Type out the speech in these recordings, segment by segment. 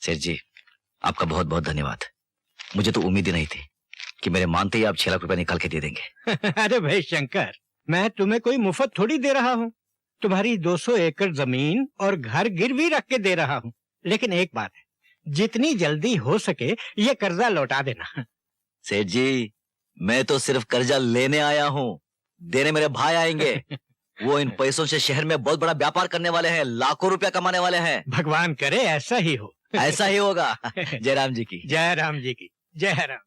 सेठ जी, आपका बहुत बहुत धन्यवाद। मुझे तो उम्मीद ही नहीं थी कि मेरे मानते ही आप 6 लाख रुपए निकाल के दे देंगे। अरे भाई शंकर, मैं तुम्हें कोई मुफ्त थोड़ी दे रहा हूँ। तुम्हारी 200 एकड़ जमीन और घर गिरवी रख के दे रहा हूँ। लेकिन एक बात है, जितनी जल्दी हो सके ये कर्जा लौटा देना। सेठ जी, मैं तो सिर्फ कर्जा लेने आया हूँ, देने मेरे भाई आएंगे। वो इन पैसों से शहर में बहुत बड़ा व्यापार करने वाले हैं, लाखों रुपया कमाने वाले हैं। भगवान करे ऐसा ही हो। ऐसा ही होगा। जय राम जी की। जय राम जी की। जय राम।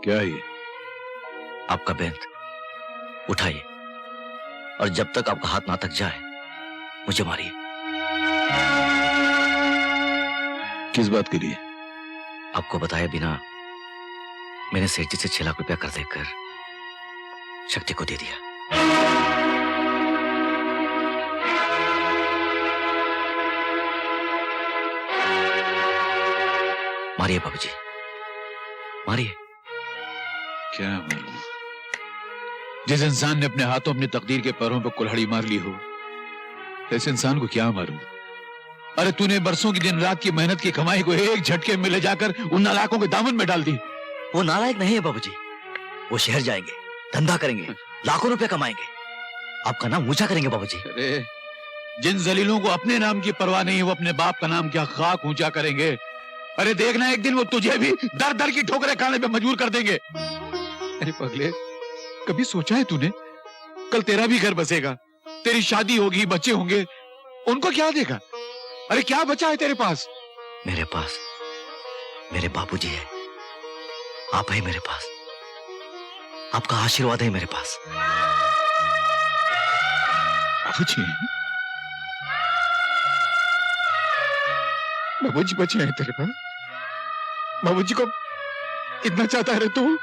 क्या है ये? आपका बेंत उठाइए और जब तक आपका हाथ ना तक जाए मुझे मारिए। किस बात के लिए? आपको बताए बिना मैंने सेठ जी से 6 लाख रुपया कर देकर शक्ति को दे दिया। मारिए बाबूजी, मारिए। क्या मारूं? जिस इंसान ने अपने हाथों अपनी तकदीर के पैरों पर कुल्हाड़ी मार ली हो, ऐसे इंसान को क्या मारूं? अरे तूने बरसों की दिन रात की मेहनत की कमाई को एक झटके में ले जाकर उन नालायकों के दामन में डाल दी। वो नालायक नहीं है बाबूजी, वो शहर जाएंगे, धंधा करेंगे, लाखों रुपए कमाएंगे, आपका नाम ऊंचा करेंगे बाबूजी। अरे जिन जलीलों को अपने नाम की परवाह नहीं, वो अपने बाप का नाम क्या खाक ऊंचा करेंगे। अरे देखना एक दिन वो तुझे भी दर दर की ठोकरें खाने पे मजबूर कर देंगे। अरे पगले, कभी सोचा है तूने कल तेरा भी घर बसेगा, तेरी शादी होगी, बच्चे होंगे, उनको क्या देगा? अरे क्या बचा है तेरे पास? मेरे पास मेरे बाबूजी है, आप है मेरे पास, आपका आशीर्वाद है मेरे पास। बाबूजी? बाबूजी बचे हैं तेरे पास? बाबूजी को इतना चाहता है तू?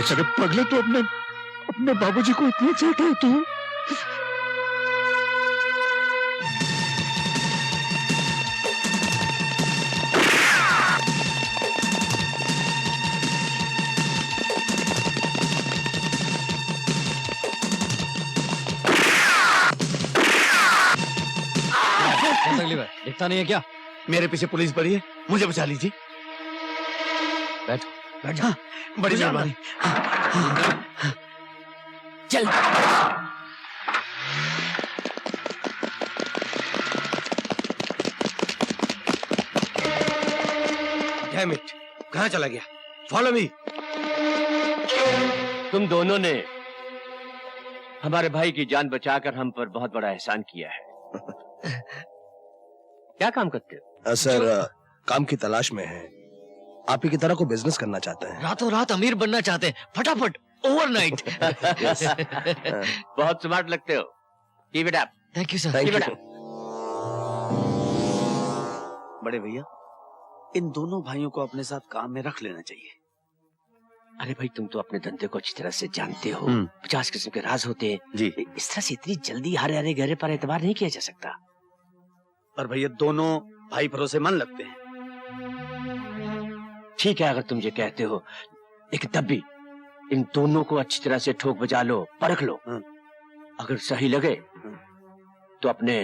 अरे पगले, तू अपने बाबूजी को इतना चाहता है तू? दिखता नहीं है क्या? मेरे पीछे पुलिस पड़ी है, मुझे बचा लीजिए। बैठो बैठ। हाँ, बड़ी मेहरबानी। चल। डैम इट, कहाँ चला गया? Follow me. तुम दोनों ने हमारे भाई की जान बचाकर हम पर बहुत बड़ा एहसान किया है। क्या काम करते हो? सर, काम की तलाश में है। आप ही की तरह को बिजनेस करना चाहते हैं। रातों रात अमीर बनना चाहते हैं, फटाफट, ओवरनाइट। बहुत स्मार्ट लगते हो। Keep it up. Thank you sir. Thank you. बड़े भैया, इन दोनों भाइयों को अपने साथ काम में रख लेना चाहिए। अरे भाई, तुम तो अपने धंधे को अच्छी तरह से जानते हो। 50 किस्म के राज होते हैं जी। इस तरह से इतनी जल्दी हारे हारे गहरे पर एतबार नहीं किया जा सकता। पर भैया, दोनों भाई भरोसेमंद लगते हैं। ठीक है अगर तुम ये कहते हो, लेकिन तब भी इन दोनों को अच्छी तरह से ठोक बजा लो, परख लो। अगर सही लगे तो अपने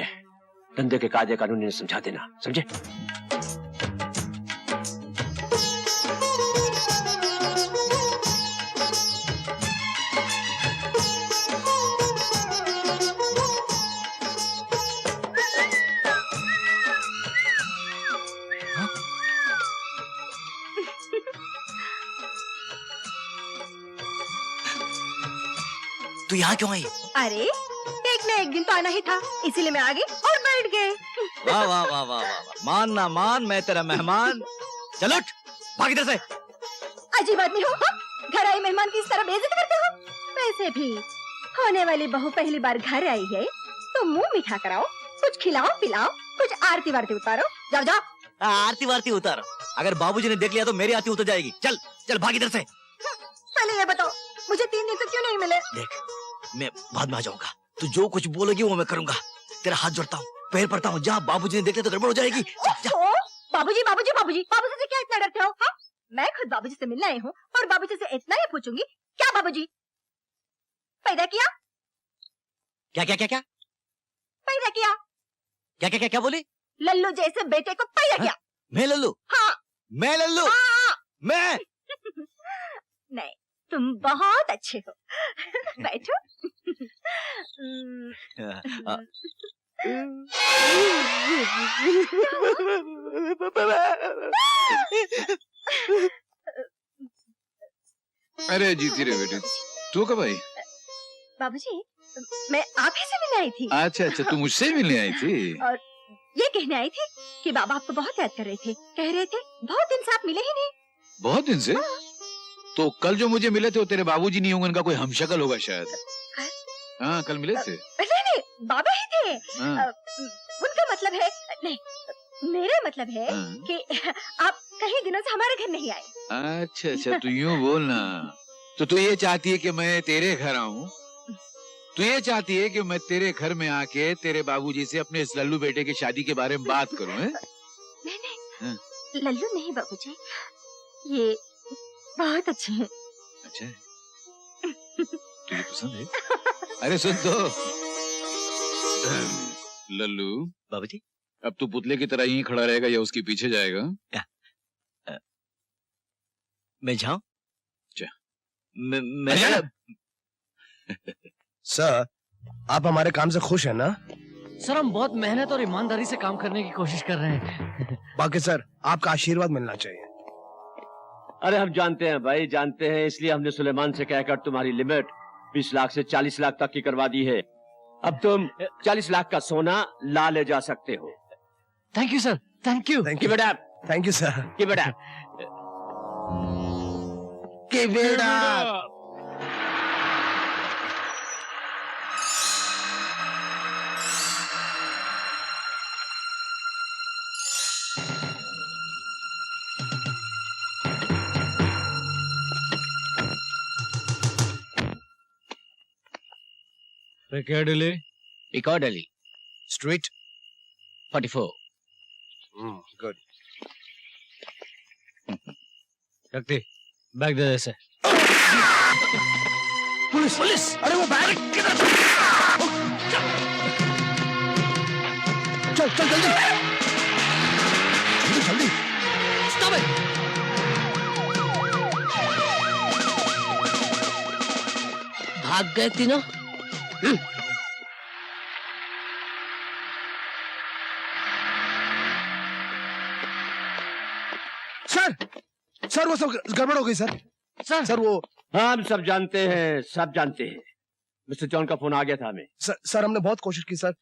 धंधे के कायदे कानून इन्हें समझा देना, समझे? तू यहाँ क्यों आई? अरे एक न एक दिन तो आना ही था, इसीलिए मैं आ गई और बैठ गए। वाह वाह वाह वाह वाह, मान ना मान, मैं तेरा मेहमान। चलो उठ, भाग इधर से। अजीब आदमी हो, घर आई मेहमान की इस तरह बेइज्जती करते हो। वैसे भी होने वाली बहू पहली बार घर आई है तो मुंह मीठा कराओ, कुछ खिलाओ पिलाओ, कुछ आरती वारती उतारो। जाओ जाओ। आरती वारती उतार, अगर बाबूजी ने देख लिया तो मेरी आरती उतर जाएगी। चल चल, भाग इधर से। पहले ये बताओ, मुझे 3 दिन से क्यों नहीं मिले? देख, मैं बाद में आ जाऊंगा, तू जो कुछ बोलेगी वो मैं करूंगा। तेरा हाथ जोड़ता हूँ, पैर पड़ता हूँ, जहाँ बाबूजी ने देखे तो गड़बड़ हो जाएगी। जा, जा। ओहो, बाबूजी बाबूजी बाबूजी बाबूजी से क्या इतना डरते हो? हाँ? मैं खुद बाबूजी से मिलने आई हूँ और बाबूजी से इतना ही पूछूंगी, क्या बाबूजी पैदा किया? क्या क्या क्या क्या पैदा किया? क्या क्या क्या क्या बोली? लल्लू जैसे बेटे को पैदा किया। मैं लल्लू? हाँ। मैं लल्लू? हाँ। मैं? नहीं, तुम बहुत अच्छे हो। बैठो। अरे जीती रे बेटी, तू कब आई? बाबूजी, मैं आप ही से मिलने आई थी। अच्छा अच्छा, तू मुझसे ही मिलने आई थी? और ये कहने आई थी कि बाबा आपको बहुत याद कर रहे थे। कह रहे थे बहुत दिन से आप मिले ही नहीं। बहुत दिन से? तो कल जो मुझे मिले थे वो तेरे बाबूजी नहीं होंगे, उनका कोई हमशक्ल होगा शायद। हाँ, कल मिले थे। नहीं, बाबा ही थे। हाँ। उनका मतलब है, नहीं, मेरा मतलब है हाँ। कि आप कई दिनों से हमारे घर नहीं आए। अच्छा अच्छा, तू यूं बोलना। तो तू ये चाहती है कि मैं तेरे घर आऊं? तू ये चाहती है कि मैं तेरे घर में आके तेरे बाबूजी से अपने इस लल्लू बेटे की शादी के बारे में बात करूं? हैं? नहीं, हाँ। लल्लू नहीं बाबूजी, ये बहुत अच्छे हैं। अच्छा है? तुझे पसंद है? अरे सुन तो लल्लू, बाबूजी, अब तू पुतले की तरह यहीं खड़ा रहेगा या उसके पीछे जाएगा? मैं जाऊं? जा। मैं सर, आप हमारे काम से खुश हैं ना? सर हम बहुत मेहनत और ईमानदारी से काम करने की कोशिश कर रहे हैं। बाकी सर, आपका आशीर्वाद मिलना चाहिए। अरे हम जानते हैं भाई, जानते हैं, इसलिए हमने सुलेमान से कहकर तुम्हारी लिमिट 20 लाख से 40 लाख तक की करवा दी है। अब तुम 40 लाख का सोना ला ले जा सकते हो। Thank you sir, thank you. Thank की यू बेटा, थैंक यू सर। की बेटा। के बेटा। पिकाडेली, पिकाडेली स्ट्रीट 44। गुड। शक्ति बैग दे दे इसे। Police police! अरे वो बैग किधर? चल चल जल्दी जल्दी जल्दी। Stop it. भाग गए तीनों। सर सर, वो सब गड़बड़ हो गई सर। सर वो हाँ, हम सब जानते हैं, सब जानते हैं। मिस्टर जॉन का फोन आ गया था हमें। सर हमने बहुत कोशिश की सर,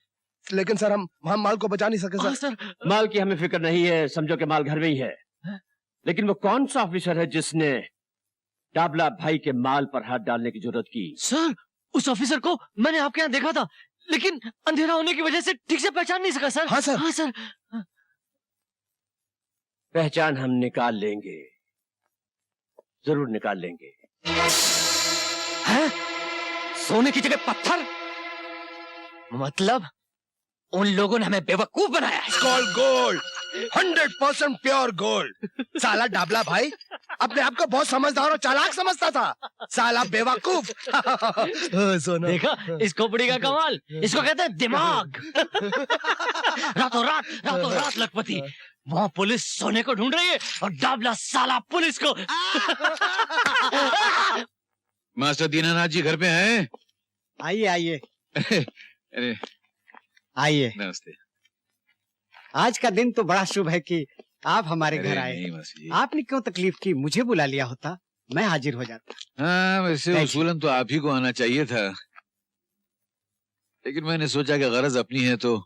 लेकिन सर हम माल को बचा नहीं सके सर। माल की हमें फिक्र नहीं है, समझो कि माल घर में ही है। लेकिन वो कौन सा ऑफिसर है जिसने डाबला भाई के माल पर हाथ डालने की जरूरत की? सर उस ऑफिसर को मैंने आपके यहाँ देखा था, लेकिन अंधेरा होने की वजह से ठीक से पहचान नहीं सका सर। हाँ सर। हाँ सर। पहचान हम निकाल लेंगे, जरूर निकाल लेंगे। है? सोने की जगह पत्थर? मतलब उन लोगों ने हमें बेवकूफ बनाया है। Gold 100% pure gold. साला डाबला भाई अपने आप को बहुत समझदार और चालाक समझता था, साला बेवकूफ। सोना देखा इस खोपड़ी का कमाल, इसको कहते हैं दिमाग। रातों रात लखपति, वहाँ पुलिस सोने को ढूंढ रही है और डाबला साला पुलिस को। मास्टर दीनानाथ जी घर पे हैं? आइए आइए अरे आइए। नमस्ते। आज का दिन तो बड़ा शुभ है कि आप हमारे अरे घर आए। नहीं मासी जी। आपने क्यों तकलीफ की? मुझे बुला लिया होता, मैं हाजिर हो जाता। हाँ, वैसे बैठिए। उसूलन तो आप ही को आना चाहिए था, लेकिन मैंने सोचा कि गरज अपनी है तो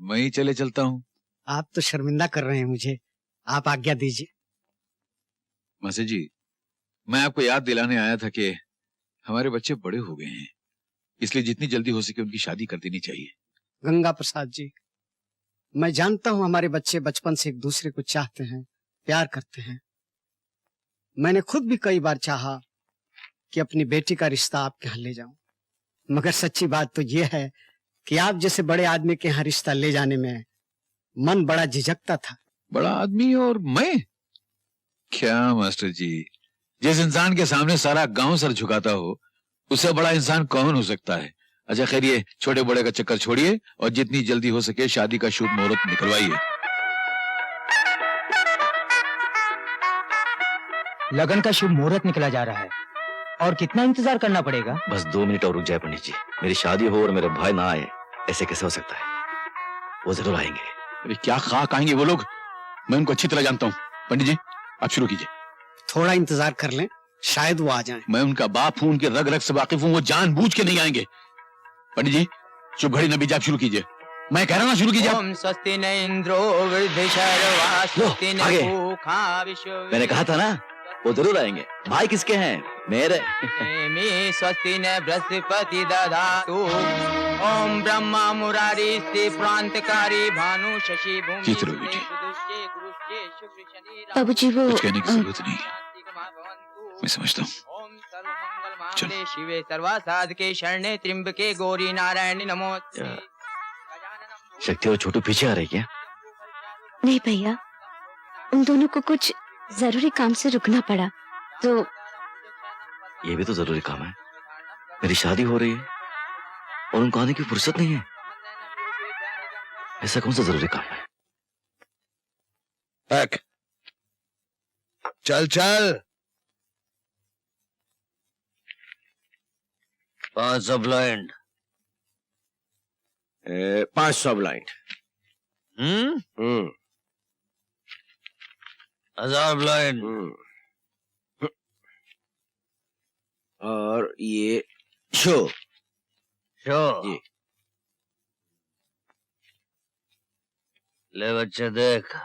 मैं ही चले चलता हूँ। आप तो शर्मिंदा कर रहे हैं मुझे, आप आज्ञा दीजिए। मासी जी, मैं आपको याद दिलाने आया था कि हमारे बच्चे बड़े हो गए हैं, इसलिए जितनी जल्दी हो सके उनकी शादी कर देनी चाहिए। गंगा प्रसाद जी, मैं जानता हूं हमारे बच्चे बचपन से एक दूसरे को चाहते हैं, प्यार करते हैं। मैंने खुद भी कई बार चाहा कि अपनी बेटी का रिश्ता आपके यहाँ ले जाऊं, मगर सच्ची बात तो यह है कि आप जैसे बड़े आदमी के यहाँ रिश्ता ले जाने में मन बड़ा झिझकता था। बड़ा आदमी और मैं? क्या मास्टर जी, जिस इंसान के सामने सारा गांव सर झुकाता हो उससे बड़ा इंसान कौन हो सकता है। अच्छा खैर, ये छोटे बड़े का चक्कर छोड़िए और जितनी जल्दी हो सके शादी का शुभ मुहूर्त निकलवाइए। लगन का शुभ मुहूर्त निकला जा रहा है और कितना इंतजार करना पड़ेगा? बस 2 मिनट और रुक जाए पंडित जी। मेरी शादी हो और मेरे भाई ना आए, ऐसे कैसे हो सकता है? वो जरूर आएंगे। अरे क्या खाक आएंगे वो लोग, मैं उनको अच्छी तरह जानता हूँ। पंडित जी आप शुरू कीजिए। थोड़ा इंतजार कर लें, शायद वो आ जाएं। मैं उनका बाप हूँ, उनके रग रग से वाकिफ हूँ, वो जानबूझ के नहीं आएंगे। पंडित जी शुभ घड़ी नबी आप शुरू कीजिए। मैं कह रहा हूँ शुरू कीजिए। ओम स्वस्ति न इंद्रो वृद्धशर्वा स्वस्ति न आगे। भूखा विश्व। मैंने कहा था ना वो जरूर आएंगे। भाई किसके हैं? मेरे। मे स्वस्ति न बृहस्पति दधातु। ओम ब्रह्मा मुरारी स्ते प्रांतकारी भानु शशि भूमि। जीत रहो बेटी। बाबूजी वो कुछ कहने की जरूरत नहीं, मैं समझता हूँ। चलो। शिवे सर्वा साधके शरणे त्र्यंबके गौरी नारायणी नमोस्तुते। शक्ति और छोटू पीछे आ रही क्या? नहीं भैया, उन दोनों को कुछ जरूरी काम से रुकना पड़ा तो। ये भी तो जरूरी काम है। मेरी शादी हो रही है और उनको आने की फुर्सत नहीं है। ऐसा कौन सा जरूरी काम है? बैक। चल चल। 500 ब्लाइंड। 500 ब्लाइंड। 1000 ब्लाइंड। और ये शो। शो। जी। ले बच्चे देख।